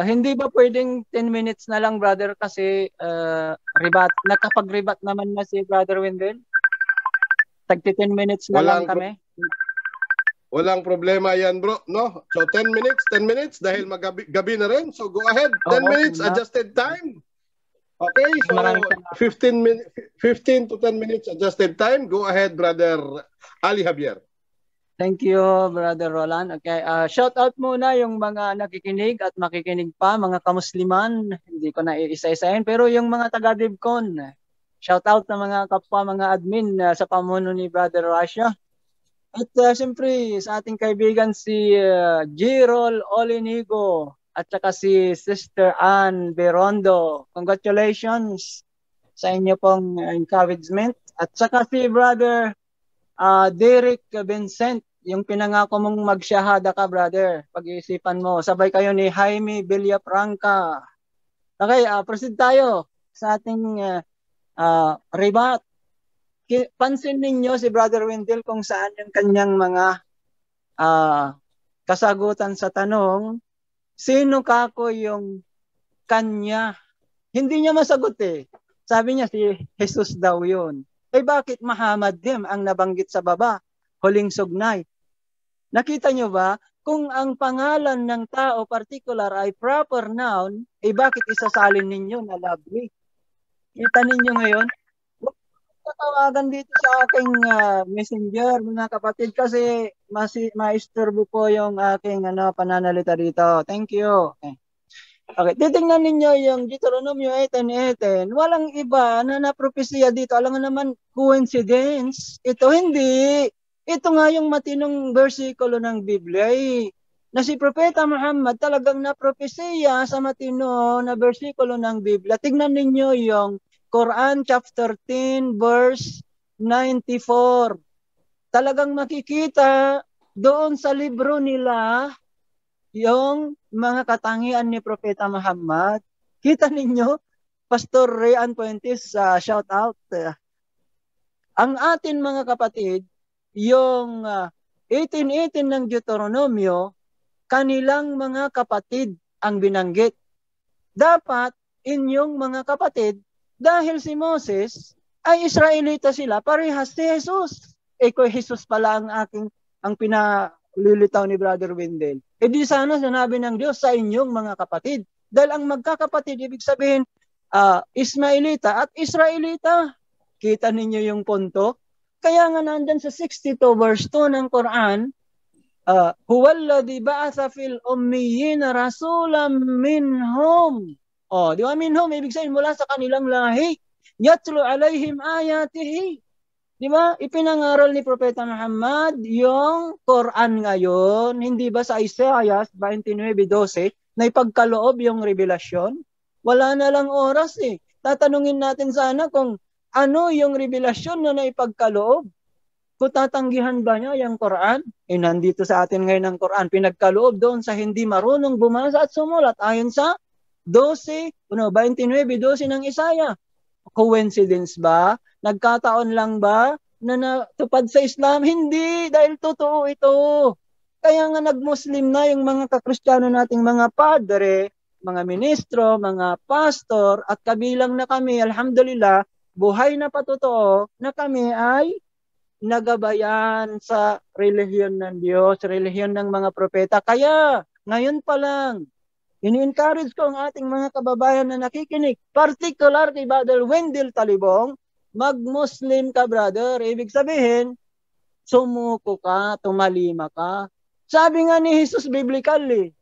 Hindi ba pwedeng 10 minutes na lang, brother, kasi nakapag-rebat naman na si Brother Wendell. Tagti 10 minutes na lang kami. Walang problema yan, bro. No? So 10 minutes dahil gabi na rin. So go ahead. 10 minutes adjusted time. Okay, so 15 to 10 minutes adjusted time. Go ahead, Brother Ali Javier. Thank you, Brother Roland. Okay, shout out muna yung mga nakikinig at makikinig pa, mga kamusliman. Hindi ko na iisa-isahin, pero yung mga taga-Dibcon, shout out na mga kapwa, mga admin sa pamuno ni Brother Russia. At siyempre sa ating kaibigan si Jirol Olinigo at saka si Sister Ann Berondo. Congratulations sa inyo pong encouragement. At saka si Brother Derek Vincent, yung pinangako mong magsyahada ka, brother. Pag-iisipan mo. Sabay kayo ni Jaime Villafranca. Okay, proceed tayo sa ating rebat. Pansin ninyo si Brother Wendell kung saan yung kanyang mga kasagutan sa tanong, sino kako yung kanya? Hindi niya masagot eh. Sabi niya si Jesus daw yun. Eh bakit Muhammad din ang nabanggit sa baba? Huling sugnay. Nakita niyo ba? Kung ang pangalan ng tao particular ay proper noun, eh bakit isasalin ninyo na lovely? Kita ninyo ngayon? Tatawagan dito sa aking messenger, mga kapatid, kasi maisturbo po yung aking pananalita dito. Thank you. Okay, titingnan ninyo yung Deuteronomio 18:18. Walang iba na napropesya dito. Alam nga naman, coincidence. Ito hindi. Ito nga yung matinong versikulo ng Biblia na si Propeta Muhammad talagang napropesya sa matino na versikulo ng Biblia. Tignan ninyo yung Quran chapter 10 verse 94. Talagang makikita doon sa libro nila yung mga katangian ni Propeta Muhammad. Kita ninyo, Pastor Rayan Puentes, shout out. Ang atin mga kapatid, yung 18:18 ng Deuteronomio, kanilang mga kapatid ang binanggit. Dapat inyong mga kapatid, dahil si Moses ay Israelita sila, parehas si Jesus. Kung Jesus pala ang pinalilitaw ni Brother Wendell. Di sana sinabi ng Diyos sa inyong mga kapatid. Dahil ang magkakapatid, ibig sabihin, Ismailita at Israelita. Kita ninyo yung punto? Kaya nga nandun sa 62 verse 2 ng Quran, huwalladhi ba'atha fil ummiyina rasulam minhum. Di ba minhum? Ibig sabihin mula sa kanilang lahi. Yatlu alayhim ayatihi. Di ba? Ipinangaral ni Propeta Muhammad yung Quran ngayon. Hindi ba sa Isaiah 29:12 na ipagkaloob yung revelasyon? Wala na lang oras eh. Tatanungin natin sana kung ano yung revelasyon na naipagkaloob. Kung tatanggihan ba niya yung Quran? Nandito sa atin ngayon ang Quran. Pinagkaloob doon sa hindi marunong bumasa at sumulat ayon sa 29:12 ng Isaiah. Coincidence ba? Nagkataon lang ba na natupad sa Islam? Hindi, dahil totoo ito. Kaya nga nag-Muslim na yung mga kakristyano nating mga padre, mga ministro, mga pastor, at kabilang na kami, alhamdulillah, buhay na patotoo na kami ay nagabayan sa relihiyon ng Diyos, relihiyon ng mga propeta. Kaya, ngayon pa lang, ini-encourage ko ang ating mga kababayan na nakikinig, particular kay Brother Wendell Talibong, mag-Muslim ka, brother. Ibig sabihin, sumuko ka, tumalima ka. Sabi nga ni Jesus biblically,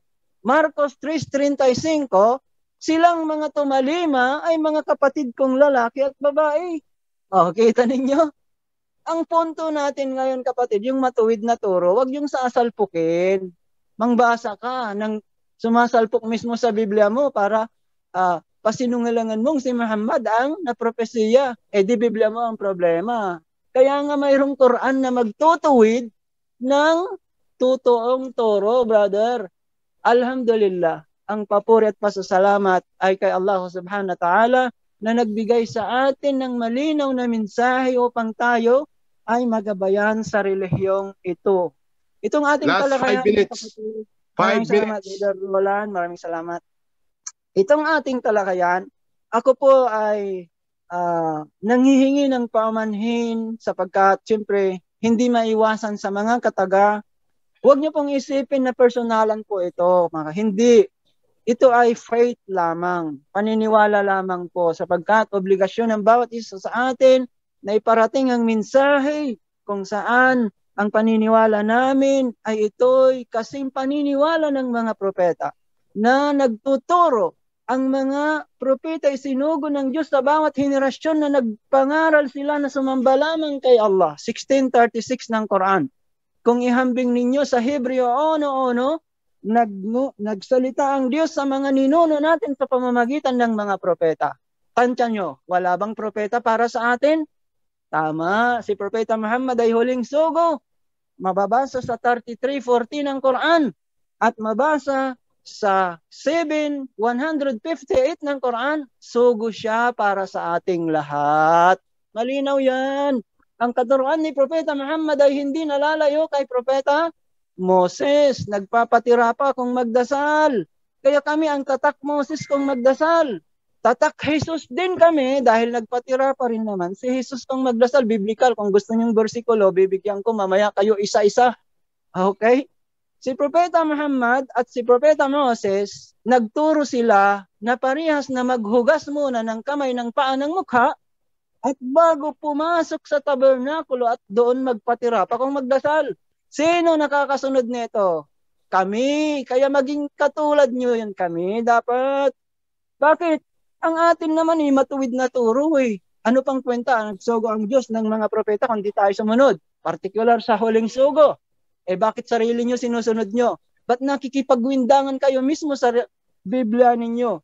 Marcos 3:35, silang mga tumalima ay mga kapatid kong lalaki at babae. Kita ninyo? Ang punto natin ngayon, kapatid, yung matuwid na turo, wag yung sasalpukin. Mangbasa ka ng sumasalpok mismo sa Biblia mo para pasinungalangan mong si Muhammad ang napropesya. Di Biblia mo ang problema. Kaya nga mayroong Quran na magtutuwid ng totoong turo, brother. Alhamdulillah, ang papuri at pasasalamat ay kay Allah subhanahu wa ta'ala na nagbigay sa atin ng malinaw na mensahe upang tayo ay magabayan sa relihiyong ito. Itong ating last talakayan, 5 minutes. 5 Maraming salamat, minutes. Brother Roland. Maraming salamat. Itong ating talakayan, ako po ay nanghihingi ng paumanhin sapagkat siyempre hindi maiwasan sa mga kataga. Huwag niyo pong isipin na personalan po ito. Hindi. Ito ay faith lamang. Paniniwala lamang po sapagkat obligasyon ng bawat isa sa atin na iparating ang mensahe kung saan ang paniniwala namin ay ito'y kasing paniniwala ng mga propeta na nagtuturo. Ang mga propeta ay sinugo ng Diyos sa bawat henerasyon na nagpangaral sila na sumamba lamang kay Allah. 1636 ng Quran. Kung ihambing ninyo sa Hebreo 1:1, nagsalita ang Diyos sa mga ninuno natin sa pamamagitan ng mga propeta. Tansya nyo, wala bang propeta para sa atin? Tama, si Propeta Muhammad ay huling sugo. Mababasa sa 33:14 ng Quran at mabasa sa 7:158 ng Quran, sugo siya para sa ating lahat. Malinaw yan. Ang katuruan ni Propeta Muhammad ay hindi nalalayo kay Propeta Moses. Nagpapatira pa kung magdasal. Kaya kami ang tatak Moses kung magdasal. Tatak Jesus din kami dahil nagpatira pa rin naman si Jesus kung magdasal. Biblical, kung gusto niyong bersikulo, bibigyan ko mamaya kayo isa-isa. Okay? Si Propeta Muhammad at si Propeta Moses, nagturo sila na parehas na maghugas muna ng kamay ng paa ng mukha at bago pumasok sa tabernakulo at doon magpatira pa kung magdasal. Sino nakakasunod nito? Kami. Kaya maging katulad nyo yan kami. Dapat. Bakit? Ang atin naman matuwid na turo eh. Ano pang kwenta? Nagsugo ang Diyos ng mga propeta kung di tayo sumunod. Particular sa huling sugo. Bakit sarili nyo sinusunod nyo? Ba't nakikipagwindangan kayo mismo sa Biblia ninyo?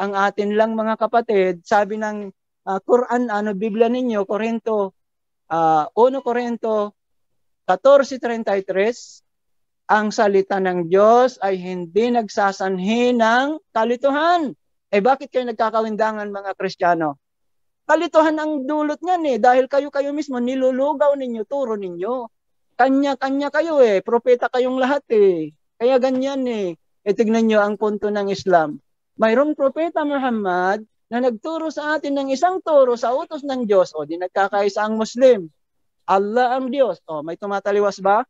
Ang atin lang mga kapatid, sabi ng Quran, Biblia ninyo, 1 Korinto 14:33, ang salita ng Diyos ay hindi nagsasanhi ng kalituhan. Bakit kayo nagkakawindangan mga Kristiyano? Kalituhan ang dulot niyan dahil kayo mismo nilulugaw ninyo, turo ninyo. Kanya-kanya kayo propeta kayong lahat Kaya ganyan tignan nyo ang punto ng Islam. Mayroong propeta Muhammad na nagturo sa atin ng isang turo sa utos ng Diyos. Di nagkakaisa ang Muslim. Allah ang Diyos. May tumataliwas ba?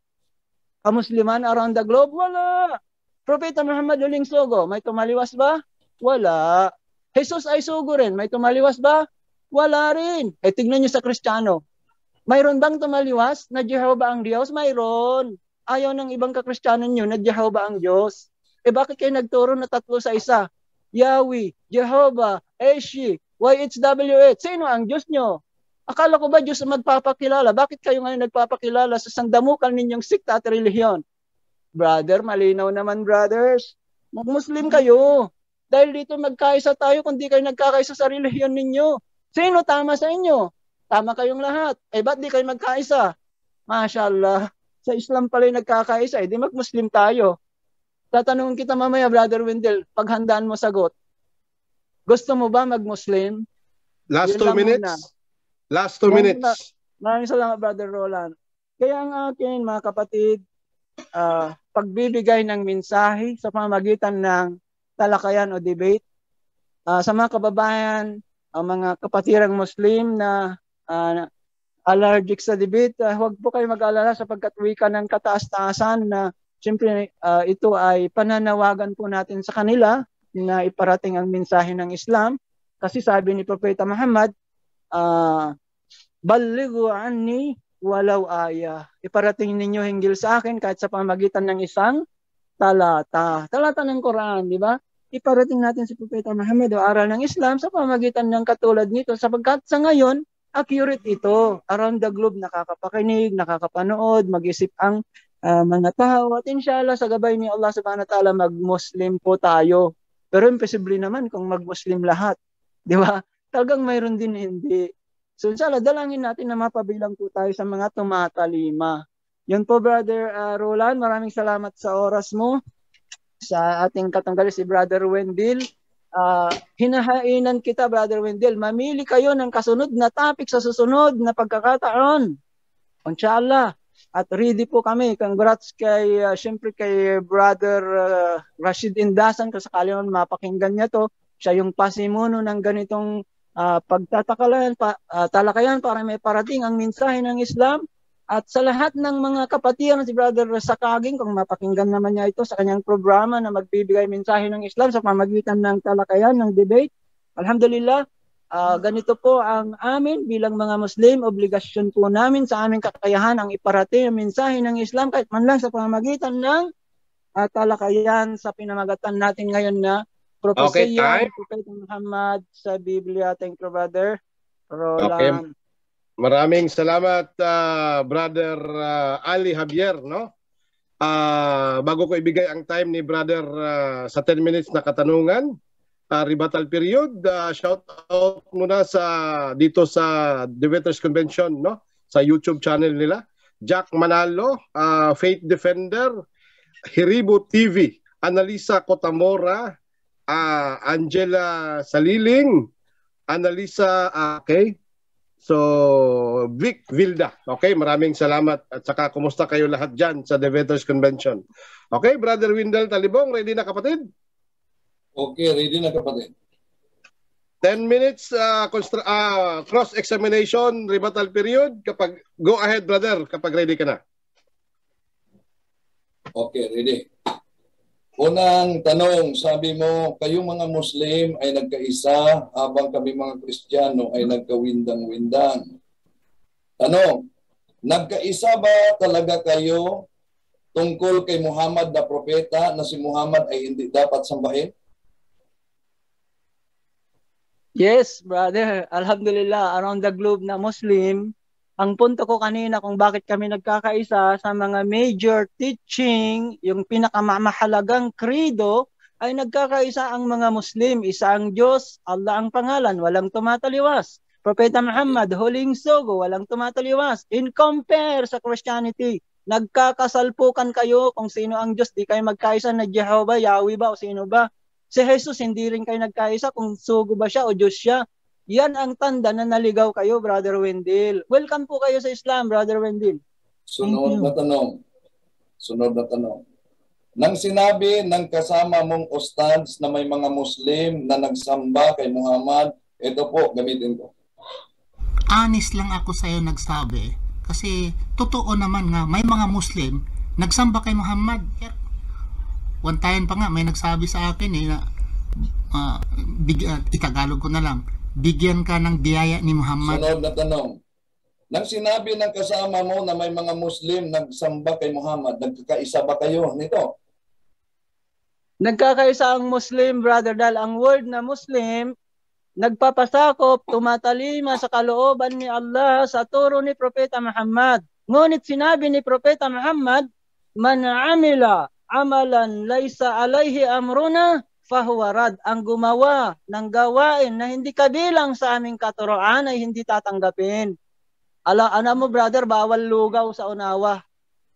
Kamusliman around the globe? Wala. Propeta Muhammad huling sugo. May tumaliwas ba? Wala. Jesus ay sugo rin. May tumaliwas ba? Wala rin. Tignan nyo sa Kristiyano. Mayroon bang tumaliwas na Jehovah ang Diyos? Mayroon. Ayaw ng ibang kakristiyano nyo na Jehovah ang Diyos. Bakit kayo nagturo na tatlo sa isa? Yahweh, Jehovah, Eshi, YHWH. Sino ang Diyos nyo? Akala ko ba Diyos ang magpapakilala? Bakit kayo ngayon nagpapakilala sa sangdamukan ninyong sikta at relihiyon? Brother, malinaw naman brothers. Mag-Muslim kayo. Dahil dito magkaisa tayo kung di kayo nagkakaisa sa relihiyon ninyo. Sino tama sa inyo? Tama kayong lahat. Ba't di kayo magkaisa? Mashallah. Sa Islam pala yung nagkakaisa. Di mag-Muslim tayo. Tatanungin kita mamaya, Brother Wendell, paghandaan mo sagot. Gusto mo ba mag-Muslim? Last 2 minutes. Muna. Last 2 minutes. Maraming salamat, Brother Roland. Kaya ang akin, mga kapatid, pagbibigay ng mensahe sa pamamagitan ng talakayan o debate, sa mga kababayan, ang mga kapatirang Muslim na allergic sa debate, huwag po kayo mag-alala sapagkat wika ng kataas-taasan na siyempre ito ay pananawagan po natin sa kanila na iparating ang mensahe ng Islam. Kasi sabi ni Propeta Muhammad, balighu anni walau aya. Iparating ninyo hinggil sa akin kahit sa pamamagitan ng isang talata. Talata ng Quran, di ba? Iparating natin si Propeta Muhammad o aral ng Islam sa pamamagitan ng katulad nito sapagkat sa ngayon, accurate ito. Around the globe, nakakapakinig, nakakapanood, mag-isip ang mga tao. At inshallah, sa gabay ni Allah subhanahu wa ta'ala, mag-Muslim po tayo. Pero imposible naman kung mag-Muslim lahat. Di ba? Talagang mayroon din hindi. So inshallah, dalangin natin na mapabilang po tayo sa mga tumatalima. Yun po, Brother Roland. Maraming salamat sa oras mo. Sa ating katanggali si Brother Wendell. Hinahainan kita, Brother Wendell. Mamili kayo ng kasunod na topic sa susunod na pagkakataon. Inshallah. At ready po kami. Congrats kay, syempre kay Brother Rashid Indasan, kung sakali man mapakinggan niya to. Siya yung pasimuno ng ganitong talakayan para may parating ang mensahe ng Islam. At sa lahat ng mga kapatiran, si Brother Sakaging, kung mapakinggan naman niya ito sa kanyang programa na magbibigay mensahe ng Islam sa pamagitan ng talakayan, ng debate. Alhamdulillah, ganito po ang amin bilang mga Muslim, obligasyon po namin sa aming kakayahan ang iparating ang mensahe ng Islam kahit man lang sa pamamagitan ng talakayan sa pinamagatan natin ngayon na propesya ng Propeta Muhammad sa Biblia. Thank you, Brother Roland. Okay. Maraming salamat, Brother Ali Javier, no? Bago ko ibigay ang time ni Brother sa 10 minutes na katanungan, rebuttal period, shout out muna dito sa Debaters Convention, no? Sa YouTube channel nila. Jack Manalo, Faith Defender, Hiribo TV, Analisa Cotamora, Angela Saliling, Analisa, okay. So, Vic Vilda. Okay, maraming salamat. At saka, kumusta kayo lahat dyan sa Debaters Convention? Okay, Brother Windel Talibong, ready na kapatid? Okay, ready na kapatid. 10 minutes cross-examination, rebuttal period. Go ahead, brother, kapag ready ka na. Okay, ready. Unang tanong, sabi mo, kayong mga Muslim ay nagkaisa habang kami mga Kristiyano ay nagkawindang-windang. Tanong, nagkaisa ba talaga kayo tungkol kay Muhammad na propeta na si Muhammad ay hindi dapat sambahin? Yes, brother. Alhamdulillah, around the globe na Muslim, ang punto ko kanina kung bakit kami nagkakaisa sa mga major teaching, yung pinakamahalagang credo, ay nagkakaisa ang mga Muslim. Isa ang Diyos, Allah ang pangalan, walang tumataliwas. Propeta Muhammad, huling sugo, walang tumataliwas. In compare sa Christianity, nagkakasalpukan kayo kung sino ang Diyos, di kayo magkaisa na Jehovah, Yahweh ba o sino ba. Si Jesus, hindi rin kayo nagkaisa kung sugo ba siya o Diyos siya. Yan ang tanda na naligaw kayo, Brother Wendell. Welcome po kayo sa Islam, Brother Wendell. Sunod na tanong. Nang sinabi ng kasama mong ustads na may mga Muslim na nagsamba kay Muhammad, ito po, gamitin ko. Honest lang ako sa iyo nagsabi. Kasi totoo naman nga, may mga Muslim nagsamba kay Muhammad. One time pa nga, may nagsabi sa akin na itagalog ko na lang, bigyan ka ng biyaya ni Muhammad. Sunod na tanong. Nang sinabi ng kasama mo na may mga Muslim nagsamba kay Muhammad, nagkakaisa ba kayo nito? Nagkakaisa ang Muslim, brother, dahil ang word na Muslim, nagpapasakop, tumatalima sa kalooban ni Allah sa turo ni Propeta Muhammad. Ngunit sinabi ni Propeta Muhammad, man amila amalan laysa alayhi amruna fahuwa rad. Ang gumawa ng gawain na hindi kabilang sa aming katuroan ay hindi tatanggapin. Alam mo, brother, bawal lugaw sa unawa.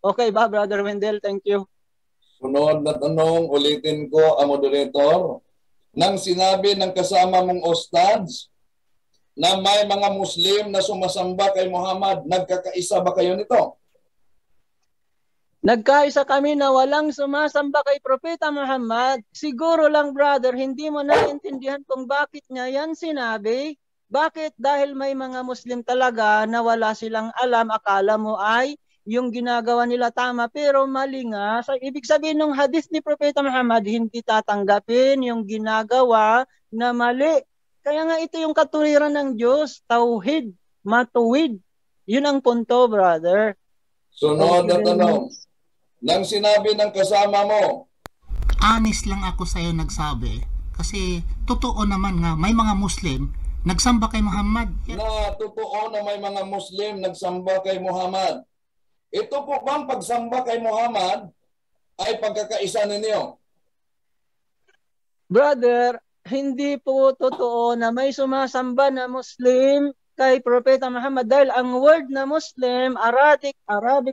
Okay ba, Brother Wendell? Thank you. Sunod na tanong, ulitin ko ang moderator. Nang sinabi ng kasama mong ustads na may mga Muslim na sumasamba kay Muhammad, nagkakaisa ba kayo nito? Nagkaisa kami na walang sumasamba kay Propeta Muhammad. Siguro lang, brother, hindi mo naintindihan kung bakit niya yan sinabi. Bakit? Dahil may mga Muslim talaga na wala silang alam, akala mo ay yung ginagawa nila tama, pero mali nga. So, ibig sabihin ng hadith ni Propeta Muhammad, hindi tatanggapin yung ginagawa na mali. Kaya nga ito yung katuwiran ng Diyos, tauhid, matuwid. Yun ang punto, brother. Sunod na tanong. Nang sinabi ng kasama mo, honest lang ako sa iyo nagsabi. Kasi totoo naman nga, may mga Muslim nagsamba kay Muhammad. Na totoo na may mga Muslim nagsamba kay Muhammad. Ito po bang pagsamba kay Muhammad ay pagkakaisa ninyo? Brother, hindi po totoo na may sumasamba na Muslim kay Propeta Muhammad dahil ang word na Muslim, Arabic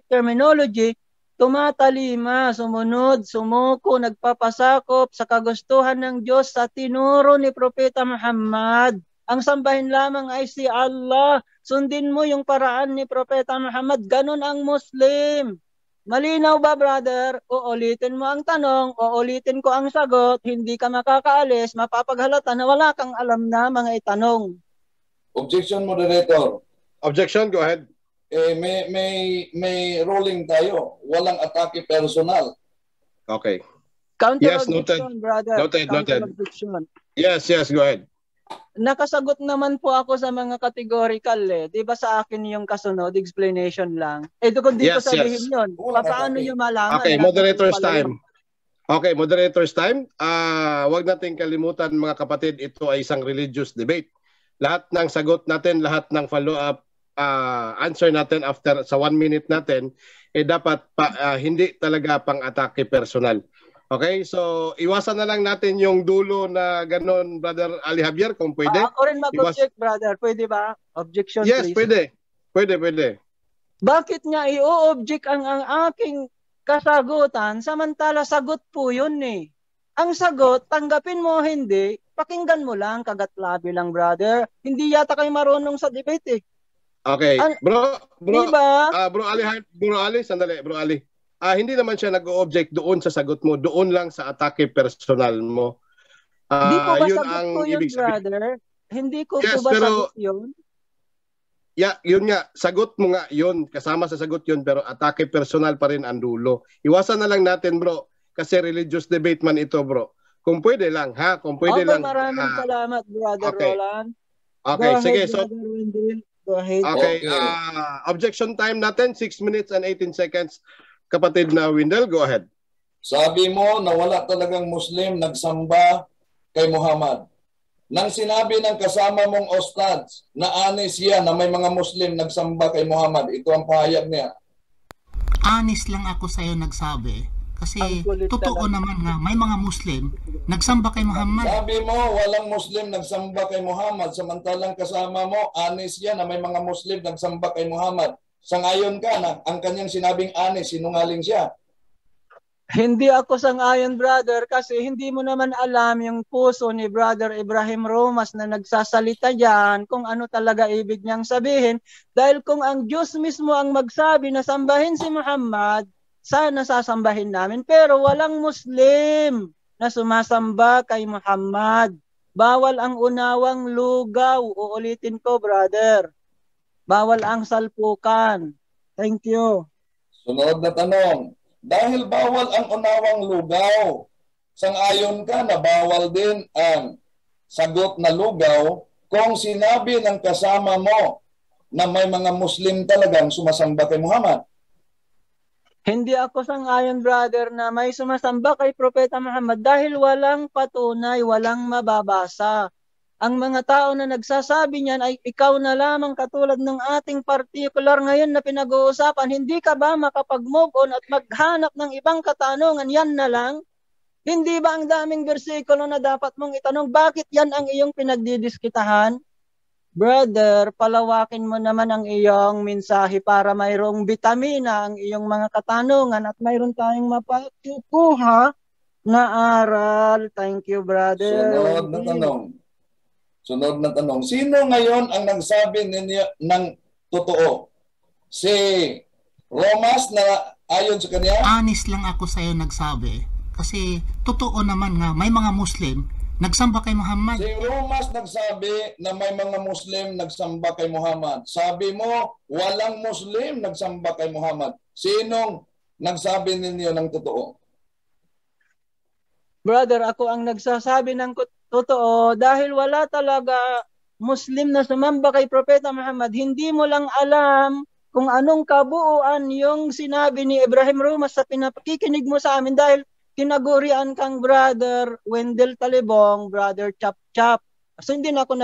terminology, tumatalima, sumunod, sumuko, nagpapasakop sa kagustuhan ng Diyos sa tinuro ni Propeta Muhammad. Ang sambahin lamang ay si Allah. Sundin mo yung paraan ni Propeta Muhammad. Ganun ang Muslim. Malinaw ba, brother? Uulitin mo ang tanong, uulitin ko ang sagot, hindi ka makakaalis, mapapaghalata na wala kang alam na mga itanong. Objection, moderator. Objection, go ahead. May ruling tayo. Walang atake personal. Okay. Counter-objection, brother. Noted. Counter-objection. Yes, go ahead. Nakasagot naman po ako sa mga categorical eh. Di ba sa akin yung kasunod, explanation lang. Kung di ko sabihin yun, paano nyo malaman? Okay, moderator's time. Okay, moderator's time. Huwag nating kalimutan mga kapatid, ito ay isang religious debate. Lahat ng sagot natin, lahat ng follow-up answer natin after sa 1 minute natin, dapat hindi talaga pang-atake personal. Okay, so iwasan na lang natin yung dulo na ganon, Brother Ali Javier, kung pwede. Ako rin mag-object, brother. Pwede ba? Objection, yes, please. Pwede. Bakit nga i-object ang aking kasagutan samantala sagot po yun eh. Ang sagot, tanggapin mo o hindi, pakinggan mo lang, kagat-labi lang, brother. Hindi yata kayo marunong sa debate eh. Okay, bro diba? Bro Ali, sandali, Bro Ali. Hindi naman siya nag-o-object doon sa sagot mo, doon lang sa atake personal mo. Hindi po ba yun sagot ang ko yun, brother? Hindi ko po ba sagot yun? Yeah, yun nga, sagot mo nga yun, kasama sa sagot yun, pero atake personal pa rin ang dulo. Iwasan na lang natin, bro, kasi religious debate man ito, bro. Kung pwede lang, ha? Kung pwede lang. Maraming salamat, brother Roland. Okay, sige. So, go ahead. Okay, objection time natin, 6 minutes and 18 seconds. Kapatid na Windel, go ahead. Sabi mo na wala talagang Muslim nagsamba kay Muhammad. Nang sinabi ng kasama mong ustads na anis yan na may mga Muslim nagsamba kay Muhammad, ito ang pahayag niya. Anis lang ako sa'yo nagsabi. Kasi totoo naman nga, may mga Muslim nagsamba kay Muhammad. Sabi mo, walang Muslim nagsamba kay Muhammad. Samantalang kasama mo, anis yan na may mga Muslim nagsamba kay Muhammad. Sangayon ka na ang kanyang sinabing anis, sinungaling siya. Hindi ako sang-ayon, brother, kasi hindi mo naman alam yung puso ni Brother Ibrahim Romas na nagsasalita diyan kung ano talaga ibig niyang sabihin. Dahil kung ang Diyos mismo ang magsabi na sambahin si Muhammad, sana sasambahin namin. Pero walang Muslim na sumasamba kay Muhammad. Bawal ang unawang lugaw. Uulitin ko, brother. Bawal ang salpukan. Thank you. Sunod na tanong. Dahil bawal ang unawang lugaw, sang-ayon ka na bawal din ang sagot na lugaw kung sinabi ng kasama mo na may mga Muslim talagang sumasamba kay Muhammad. Hindi ako sang-ayon, brother, na may sumasamba kay Propeta Muhammad dahil walang patunay, walang mababasa. Ang mga tao na nagsasabi niyan ay ikaw na lamang katulad ng ating particular ngayon na pinag-uusapan. Hindi ka ba makapag-move on at maghanap ng ibang katanungan? Yan na lang. Hindi ba ang daming bersikulo na dapat mong itanong? Bakit yan ang iyong pinagdidiskitahan? Brother, palawakin mo naman ang iyong mensahe para mayroong bitamina ang iyong mga katanungan at mayroon tayong mapatukuha na aral. Thank you, brother. Sunod na tanong. Sino ngayon ang nagsabi ninyo ng totoo? Si Romas na ayon sa kanya? Anis lang ako sa'yo nagsabi. Kasi totoo naman nga, may mga Muslim nagsamba kay Muhammad. Si Romas nagsabi na may mga Muslim nagsamba kay Muhammad. Sabi mo, walang Muslim nagsamba kay Muhammad. Sinong nagsabi ninyo ng totoo? Brother, ako ang nagsasabi ng totoo dahil wala talaga Muslim na sumamba kay Propeta Muhammad. Hindi mo lang alam kung anong kabuuan yung sinabi ni Ibrahim Romas sa pinakikinig mo sa amin dahil kinagurian kang Brother Wendell Talibong, Brother Chap Chap. So hindi na ako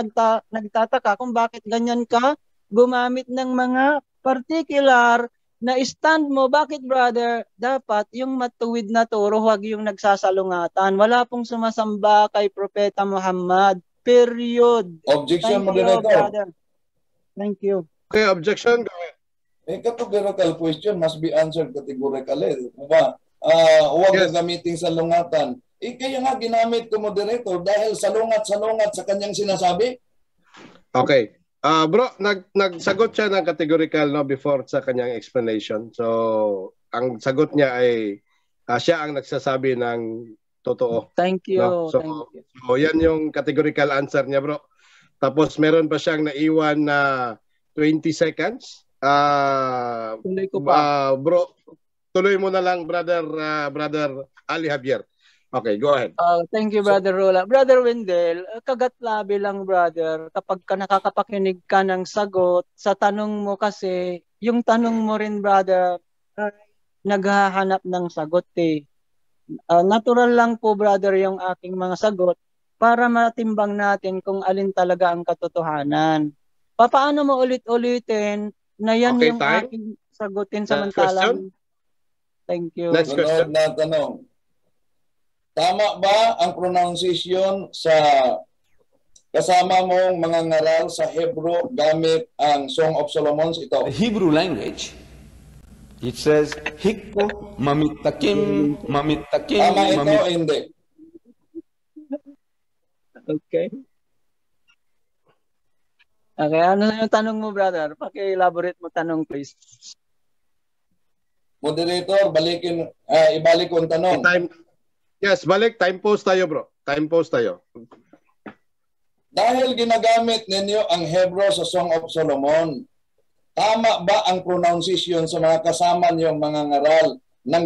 nagtataka kung bakit ganyan ka gumamit ng mga particular na stand mo. Bakit, brother? Dapat yung matuwid na turo, huwag yung nagsasalungatan. Wala pong sumasamba kay Propeta Muhammad. Period. Objection, moderator. Thank you. Okay, objection. Go ahead. Categorical question must be answered categorically. Diba? Huwag gagamitin salungatan. Kaya nga ginamit ko, moderator, dahil salungat sa kanyang sinasabi. Okay. Bro, nagsagot siya ng categorical no before sa kanyang explanation. So, ang sagot niya ay siya ang nagsasabi ng totoo. Thank you. No? So, Thank you. so, yan yung categorical answer niya, bro. Tapos meron pa siyang naiwan na 20 seconds. Tuloy ko pa. Bro, tuloy mo na lang, brother Ali Javier. Okay, go ahead. Thank you, Brother Rola. Brother Wendell, kagatlabi lang, brother. Kapag ka nakakapakinig ka ng sagot sa tanong mo kasi, yung tanong mo rin, brother, naghahanap ng sagot eh. Natural lang po, brother, yung aking mga sagot para matimbang natin kung alin talaga ang katotohanan. Paano mo ulit-ulitin na yan Okay, yung time. aking sagutin Next samantalang. Thank you. Next question. Sunod na tanong. Tama ba ang pronunciation sa kasama mong mga ngaral sa Hebrew gamit ang Song of Solomon? Ito. The Hebrew language, it says, Hikko, mamitakim, mamitakim, Tama ito o hindi? Okay. Okay, ano yung tanong mo, brother? Paki-elaborate mo tanong, please. Moderator, ibalik ko ang tanong. Yes, balik. Time pause tayo, bro. Time pause tayo. Dahil ginagamit ninyo ang Hebrew sa Song of Solomon, tama ba ang pronunciation sa mga kasama niyong mga ngaral ng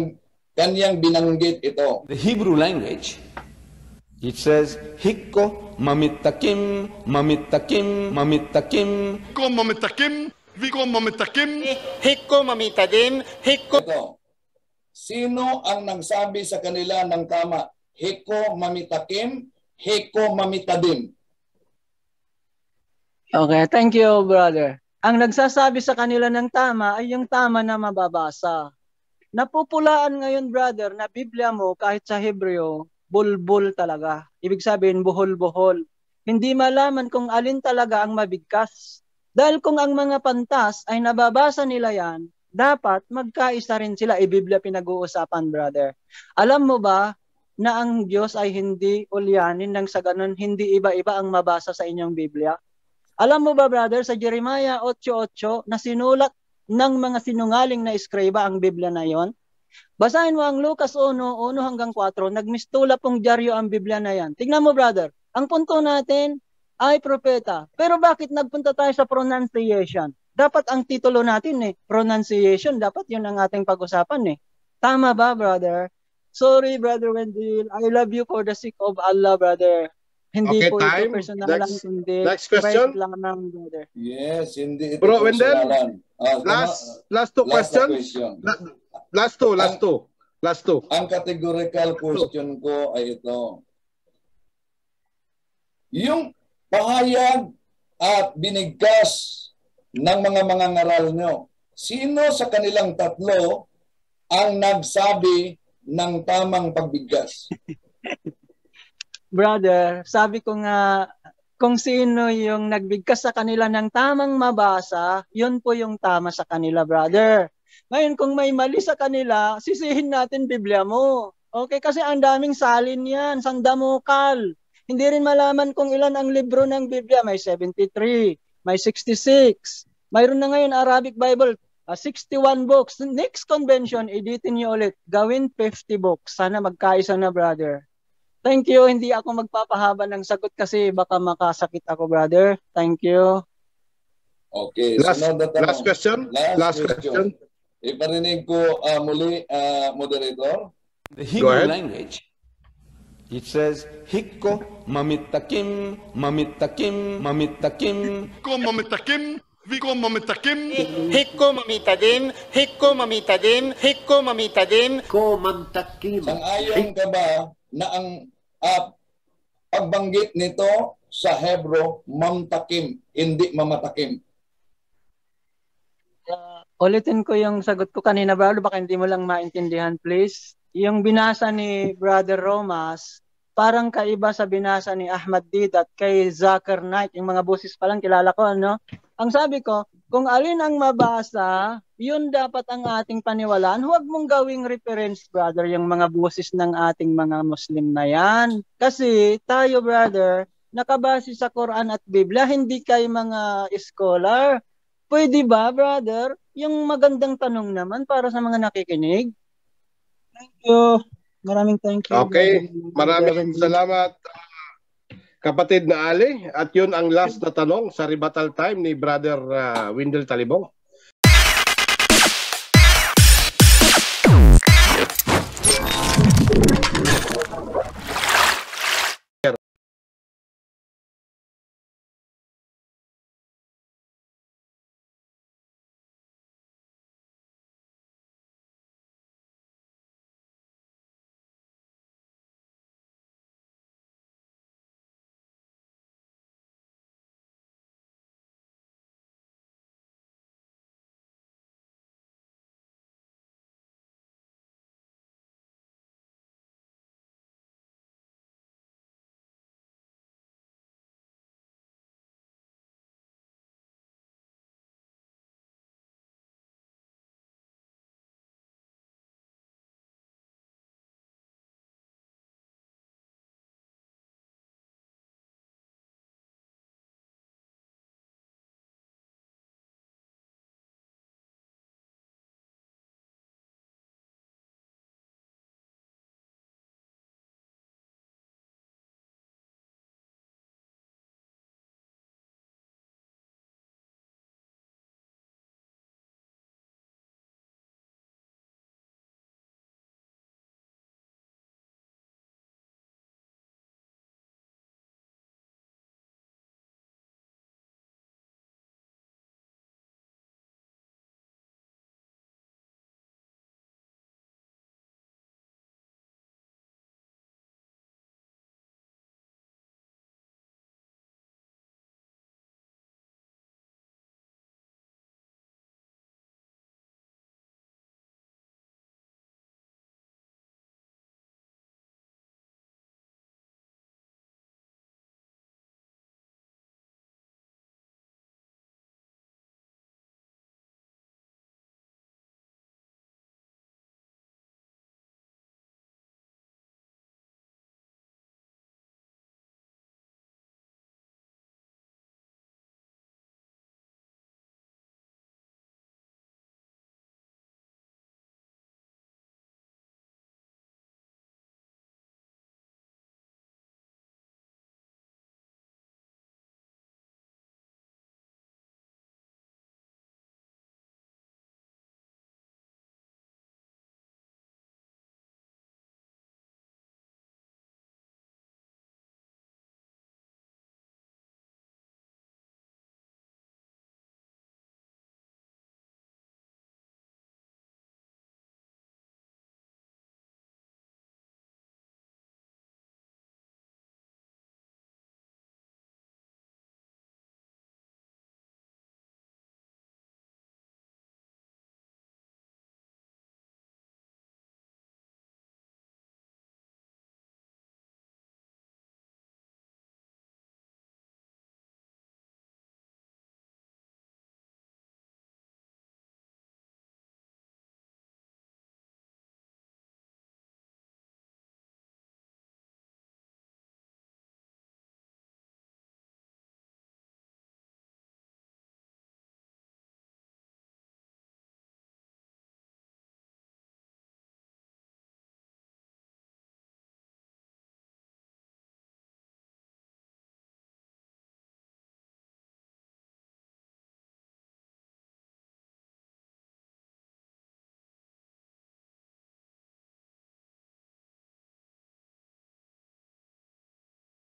kanyang binanggit ito? The Hebrew language, it says, Hikko, mamitakim, mamitakim, mamitakim. Hikko mamitakim, Viko mamitakim. Hikko mamitadim, hikko. Ito. Sino ang nagsabi sa kanila ng tama? Hikko mamitakim, hikko mamitadim. Okay, thank you, brother. Ang nagsasabi sa kanila ng tama ay yung tama na mababasa. Napupulaan ngayon, brother, na Biblia mo kahit sa Hebreo, bulbul talaga. Ibig sabihin, buhol-buhol. Hindi malaman kung alin talaga ang mabigkas. Dahil kung ang mga pantas ay nababasa nila yan, dapat magkaisa rin sila. Biblia pinag-uusapan, brother. Alam mo ba na ang Diyos ay hindi ulyanin nang sa ganun, hindi iba-iba ang mabasa sa inyong Biblia? Alam mo ba, brother, sa Jeremiah 8:8 na sinulat ng mga sinungaling na eskriba ang Biblia na yon? Basahin mo ang Lucas 1:1-4, nagmistula pong dyaryo ang Biblia na yan. Tingnan mo, brother, ang punto natin ay propeta. Pero bakit nagpunta tayo sa pronunciation? Dapat ang titulo natin pronunciation, dapat yun ang ating pag-usapan Tama ba, brother? Sorry, Brother Wendell. I love you for the sake of Allah, brother. Hindi Okay, po time. ito personal lang, kundi Next question. lang ng brother. Yes, hindi ito Bro, Wendell, personalan. last two questions. Last two. Ang categorical question ko ay ito. Yung pahayag at binigkas ng mga ngaral nyo, sino sa kanilang tatlo ang nagsabi ng tamang pagbigkas? Brother, sabi ko nga, kung sino yung nagbigkas sa kanila ng tamang mabasa, yun po yung tama sa kanila, brother. Ngayon, kung may mali sa kanila, sisihin natin Biblia mo. Okay, kasi ang daming salin yan, sandamukal. Hindi rin malaman kung ilan ang libro ng Biblia. May 73, may 66. Mayroon na ngayon Arabic Bible, 61 books. Next convention, editin niyo ulit. Gawin 50 books. Sana magkaisa na, brother. Thank you. Hindi ako magpapahaba ng sagot kasi baka makasakit ako, brother. Thank you. Okay. Last question. Last question. Iparinig ko muli, moderator. The Hebrew language, it says, Hikko, mamitakim, mamitakim, mamitakim. Hikko mamitakim, Viko mamitakim. Hikko mamitadim, hikko mamitadim, hikko mamitadim. Sang-ayon ka ba na ang pagbanggit nito sa Hebrew, mamtakim, hindi mamatakim? Ulitin ko yung sagot ko kanina, brother. Baka hindi mo lang maintindihan, please. Yung binasa ni Brother Romas, parang kaiba sa binasa ni Ahmad Didat kay Zakir Naik. Yung mga boses pa lang kilala ko, ano? Ang sabi ko, kung alin ang mabasa, yun dapat ang ating paniwalaan. Huwag mong gawing reference, brother, yung mga boses ng ating mga Muslim na yan. Kasi tayo, brother, nakabase sa Quran at Biblia, hindi kayo mga scholar. Pwede ba, brother? Yung magandang tanong naman para sa mga nakikinig. Thank you. Maraming thank you. Okay, maraming salamat kapatid na Ali. At yun ang last na tanong sa rebuttal time ni Brother Windel Talibong.